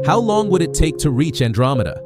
How long would it take to reach Andromeda?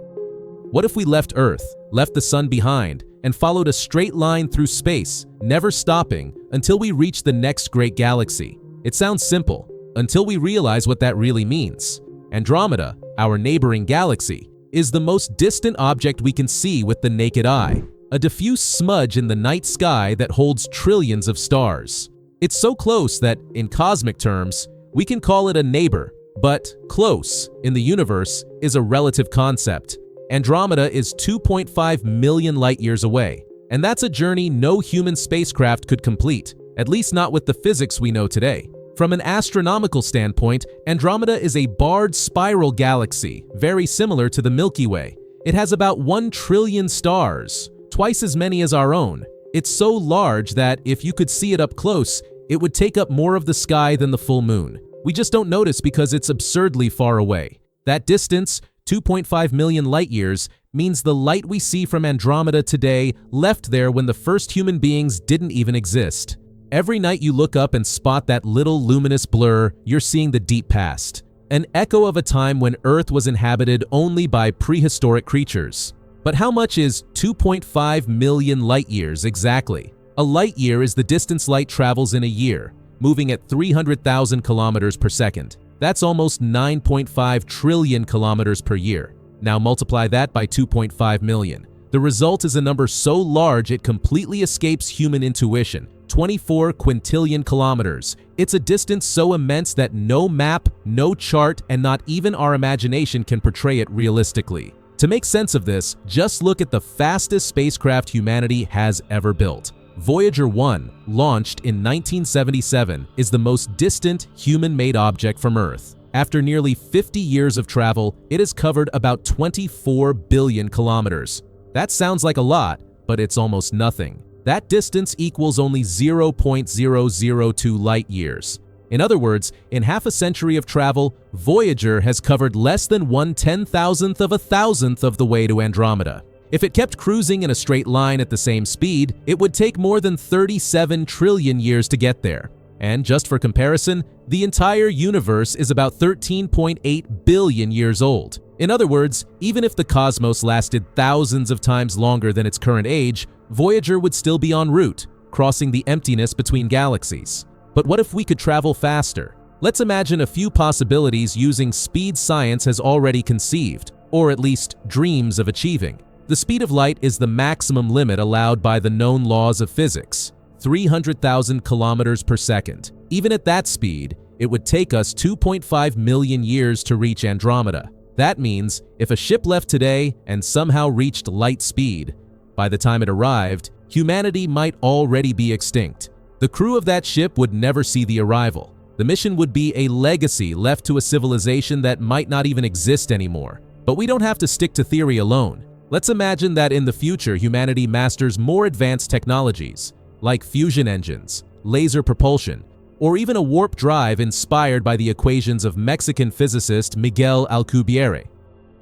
What if we left Earth, left the sun behind, and followed a straight line through space, never stopping until we reach the next great galaxy? It sounds simple, until we realize what that really means. Andromeda, our neighboring galaxy, is the most distant object we can see with the naked eye, a diffuse smudge in the night sky that holds trillions of stars. It's so close that, in cosmic terms, we can call it a neighbor, but close, in the universe, is a relative concept. Andromeda is 2.5 million light-years away, and that's a journey no human spacecraft could complete, at least not with the physics we know today. From an astronomical standpoint, Andromeda is a barred spiral galaxy, very similar to the Milky Way. It has about 1 trillion stars, twice as many as our own. It's so large that if you could see it up close, it would take up more of the sky than the full moon. We just don't notice because it's absurdly far away. That distance, 2.5 million light-years, means the light we see from Andromeda today left there when the first human beings didn't even exist. Every night you look up and spot that little luminous blur, you're seeing the deep past, an echo of a time when Earth was inhabited only by prehistoric creatures. But how much is 2.5 million light-years exactly? A light-year is the distance light travels in a year, moving at 300,000 kilometers per second. That's almost 9.5 trillion kilometers per year. Now multiply that by 2.5 million. The result is a number so large it completely escapes human intuition. 24 quintillion kilometers. It's a distance so immense that no map, no chart, and not even our imagination can portray it realistically. To make sense of this, just look at the fastest spacecraft humanity has ever built. Voyager 1, launched in 1977, is the most distant human-made object from Earth. After nearly 50 years of travel, it has covered about 24 billion kilometers. That sounds like a lot, but it's almost nothing. That distance equals only 0.002 light-years. In other words, in half a century of travel, Voyager has covered less than 1/10,000th of a thousandth of the way to Andromeda. If it kept cruising in a straight line at the same speed, it would take more than 37 trillion years to get there. And just for comparison, the entire universe is about 13.8 billion years old. In other words, even if the cosmos lasted thousands of times longer than its current age, Voyager would still be en route, crossing the emptiness between galaxies. But what if we could travel faster? Let's imagine a few possibilities using speed science has already conceived, or at least dreams of achieving. The speed of light is the maximum limit allowed by the known laws of physics, 300,000 kilometers per second. Even at that speed, it would take us 2.5 million years to reach Andromeda. That means if a ship left today and somehow reached light speed, by the time it arrived, humanity might already be extinct. The crew of that ship would never see the arrival. The mission would be a legacy left to a civilization that might not even exist anymore. But we don't have to stick to theory alone. Let's imagine that in the future humanity masters more advanced technologies, like fusion engines, laser propulsion, or even a warp drive inspired by the equations of Mexican physicist Miguel Alcubierre.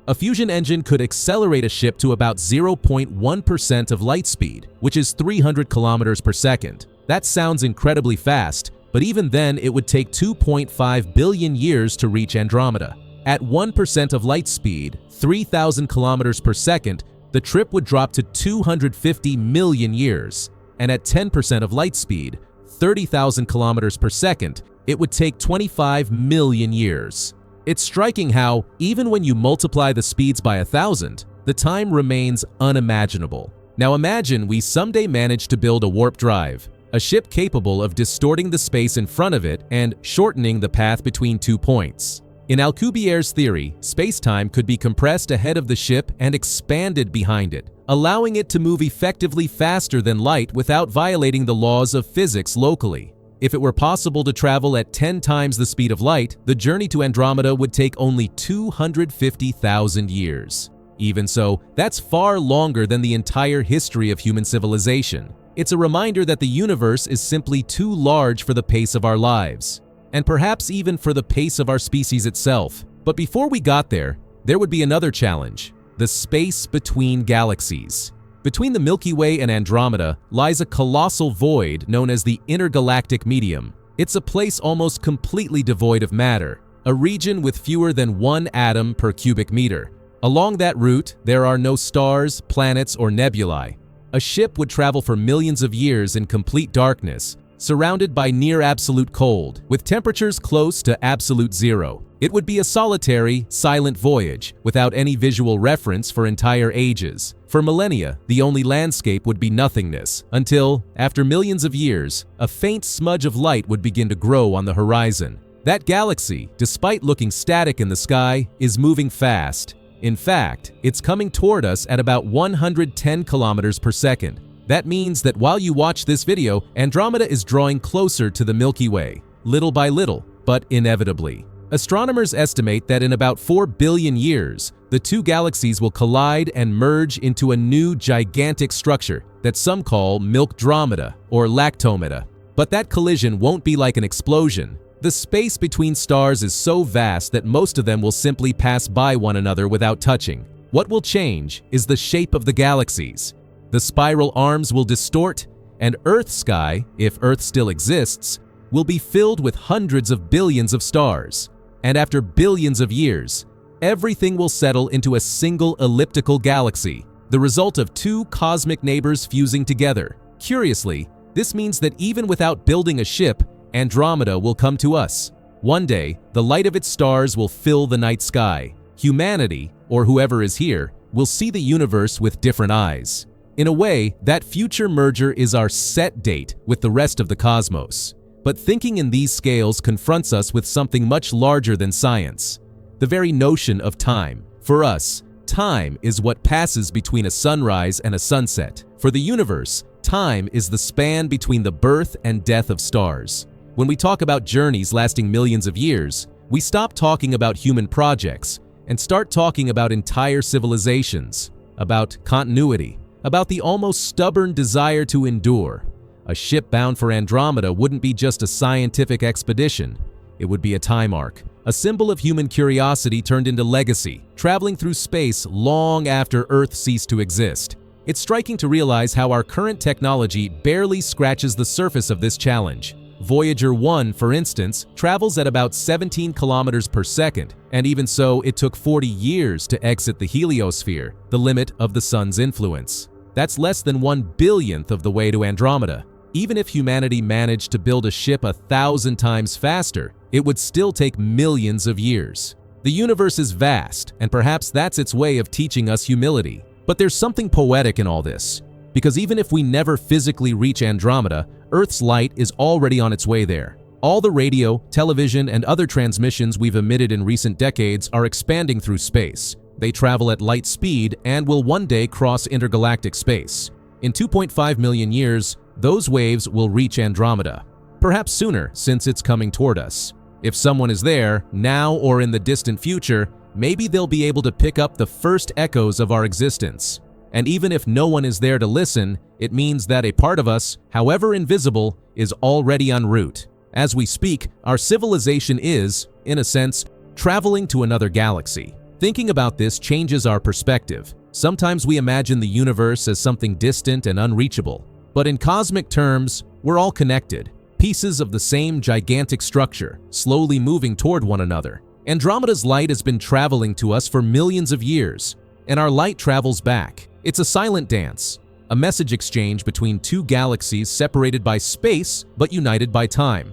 A fusion engine could accelerate a ship to about 0.1% of light speed, which is 300 kilometers per second. That sounds incredibly fast, but even then it would take 2.5 billion years to reach Andromeda. At 1% of light speed, 3,000 kilometers per second, the trip would drop to 250 million years. And at 10% of light speed, 30,000 kilometers per second, it would take 25 million years. It's striking how, even when you multiply the speeds by 1,000, the time remains unimaginable. Now imagine we someday manage to build a warp drive, a ship capable of distorting the space in front of it and shortening the path between 2 points. In Alcubierre's theory, space-time could be compressed ahead of the ship and expanded behind it, allowing it to move effectively faster than light without violating the laws of physics locally. If it were possible to travel at 10 times the speed of light, the journey to Andromeda would take only 250,000 years. Even so, that's far longer than the entire history of human civilization. It's a reminder that the universe is simply too large for the pace of our lives, and perhaps even for the pace of our species itself. But before we got there would be another challenge: the space between galaxies. Between the Milky Way and Andromeda lies a colossal void known as the intergalactic medium. It's a place almost completely devoid of matter. a region with fewer than 1 atom per cubic meter. Along that route, there are no stars, planets, or nebulae. A ship would travel for millions of years in complete darkness, surrounded by near-absolute cold, with temperatures close to absolute zero. It would be a solitary, silent voyage, without any visual reference for entire ages. For millennia, the only landscape would be nothingness, until, after millions of years, a faint smudge of light would begin to grow on the horizon. That galaxy, despite looking static in the sky, is moving fast. In fact, it's coming toward us at about 110 kilometers per second. That means that while you watch this video, Andromeda is drawing closer to the Milky Way, little by little, but inevitably. Astronomers estimate that in about 4 billion years, the two galaxies will collide and merge into a new gigantic structure that some call Milkdromeda or Lactomeda. But that collision won't be like an explosion. The space between stars is so vast that most of them will simply pass by one another without touching. What will change is the shape of the galaxies. The spiral arms will distort, and Earth's sky, if Earth still exists, will be filled with hundreds of billions of stars. And after billions of years, everything will settle into a single elliptical galaxy, the result of two cosmic neighbors fusing together. Curiously, this means that even without building a ship, Andromeda will come to us. One day, the light of its stars will fill the night sky. Humanity, or whoever is here, will see the universe with different eyes. In a way, that future merger is our set date with the rest of the cosmos. But thinking in these scales confronts us with something much larger than science: the very notion of time. For us, time is what passes between a sunrise and a sunset. For the universe, time is the span between the birth and death of stars. When we talk about journeys lasting millions of years, we stop talking about human projects and start talking about entire civilizations, about continuity, about the almost stubborn desire to endure. A ship bound for Andromeda wouldn't be just a scientific expedition. It would be a time arc, a symbol of human curiosity turned into legacy, traveling through space long after Earth ceased to exist. It's striking to realize how our current technology barely scratches the surface of this challenge. Voyager 1, for instance, travels at about 17 kilometers per second, and even so, it took 40 years to exit the heliosphere, the limit of the sun's influence. That's less than 1/1000th of the way to Andromeda. Even if humanity managed to build a ship 1,000 times faster, it would still take millions of years. The universe is vast, and perhaps that's its way of teaching us humility. But there's something poetic in all this, because even if we never physically reach Andromeda, Earth's light is already on its way there. All the radio, television, and other transmissions we've emitted in recent decades are expanding through space. They travel at light speed and will one day cross intergalactic space. In 2.5 million years, those waves will reach Andromeda. Perhaps sooner, since it's coming toward us. If someone is there, now or in the distant future, maybe they'll be able to pick up the first echoes of our existence. And even if no one is there to listen, it means that a part of us, however invisible, is already en route. As we speak, our civilization is, in a sense, traveling to another galaxy. Thinking about this changes our perspective. Sometimes we imagine the universe as something distant and unreachable. But in cosmic terms, we're all connected, pieces of the same gigantic structure, slowly moving toward one another. Andromeda's light has been traveling to us for millions of years, and our light travels back. It's a silent dance, a message exchange between two galaxies separated by space but united by time.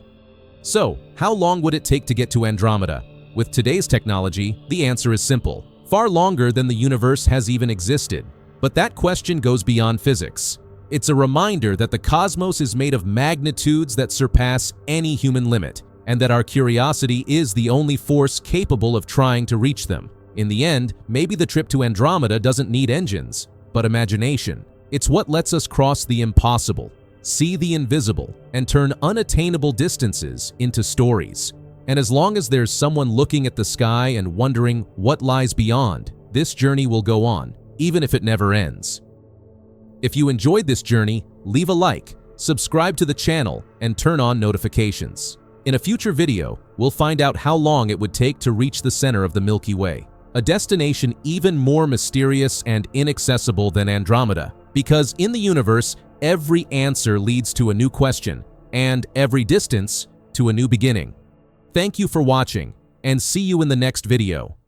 So, how long would it take to get to Andromeda? With today's technology, the answer is simple: far longer than the universe has even existed. But that question goes beyond physics. It's a reminder that the cosmos is made of magnitudes that surpass any human limit, and that our curiosity is the only force capable of trying to reach them. In the end, maybe the trip to Andromeda doesn't need engines, but imagination. It's what lets us cross the impossible, see the invisible, and turn unattainable distances into stories. And as long as there's someone looking at the sky and wondering what lies beyond, this journey will go on, even if it never ends. If you enjoyed this journey, leave a like, subscribe to the channel, and turn on notifications. In a future video, we'll find out how long it would take to reach the center of the Milky Way, a destination even more mysterious and inaccessible than Andromeda, because in the universe, every answer leads to a new question, and every distance to a new beginning. Thank you for watching, and see you in the next video.